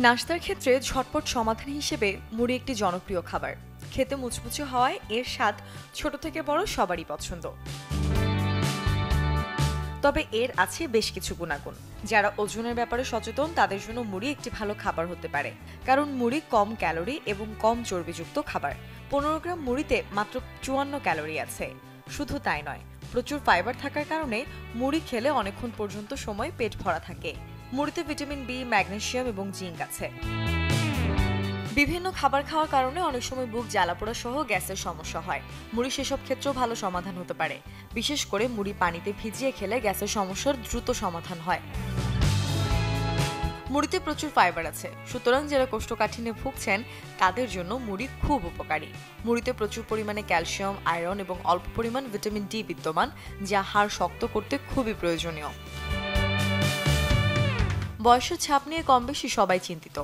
নাশতার ক্ষেত্রে ঝটপট সমাধান হিসেবে মুড়ি একটি জনপ্রিয় খাবার। খেতে মুচমুচে হওয়ায় এর স্বাদ ছোট থেকে বড় সবারই পছন্দ। তবে এর আছে বেশ কিছু গুণাগুণ। যারা ওজনের ব্যাপারে সচেতন তাদের জন্য মুড়ি একটি ভালো খাবার হতে পারে, কারণ মুড়ি কম ক্যালোরি এবং কম চর্বিযুক্ত খাবার। 15 গ্রাম মুড়িতে মাত্র 54 ক্যালোরি আছে। শুধু তাই নয়, প্রচুর ফাইবার থাকার কারণে মুড়ি খেলে অনেকক্ষণ পর্যন্ত সময় পেট ভরা থাকে। মুড়িতে ভিটামিন বি, ম্যাগনেসিয়াম এবং জিঙ্ক আছে। বিভিন্ন খাবার খাওয়ার কারণে অনেক সময় বুক জ্বালাপোড়া সহ গ্যাসের সমস্যা হয়। মুড়ি সেসব ক্ষেত্রেও ভালো সমাধান হতে পারে। বিশেষ করে মুড়ি পানিতে ভিজিয়ে খেলে গ্যাসের সমস্যার দ্রুত সমাধান হয়। মুড়িতে প্রচুর ফাইবার আছে, সুতরাং যারা কোষ্ঠকাঠিন্যে ভুগছেন তাদের জন্য মুড়ি খুব উপকারী। মুড়িতে প্রচুর পরিমাণে ক্যালসিয়াম, আয়রন এবং অল্প পরিমাণ ভিটামিন ডি বিদ্যমান, যা হাড় শক্ত করতে খুবই প্রয়োজনীয়। বয়সের ছাপ নিয়ে কম বেশি সবাই চিন্তিত।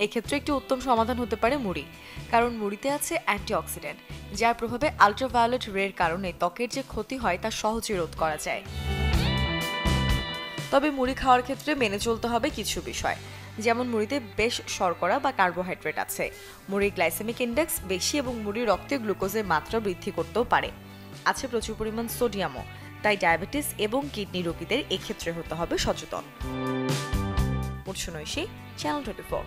এক্ষেত্রে একটি উত্তম সমাধান হতে পারে মুড়ি, কারণ মুড়িতে আছে অ্যান্টিঅক্সিডেন্ট, যার প্রভাবে আল্ট্রাভায়োলেট রের কারণে ত্বকের যে ক্ষতি হয় তা সহজে রোধ করা যায়। তবে মুড়ি খাওয়ার ক্ষেত্রে মেনে চলতে হবে কিছু বিষয়, যেমন মুড়িতে বেশ শর্করা বা কার্বোহাইড্রেট আছে। মুড়ির গ্লাইসেমিক ইন্ডেক্স বেশি এবং মুড়ি রক্তে গ্লুকোজের মাত্রা বৃদ্ধি করতেও পারে। আছে প্রচুর পরিমাণ সোডিয়ামও, তাই ডায়াবেটিস এবং কিডনি রোগীদের এক্ষেত্রে হতে হবে সচেতন। চ্যানেল 24।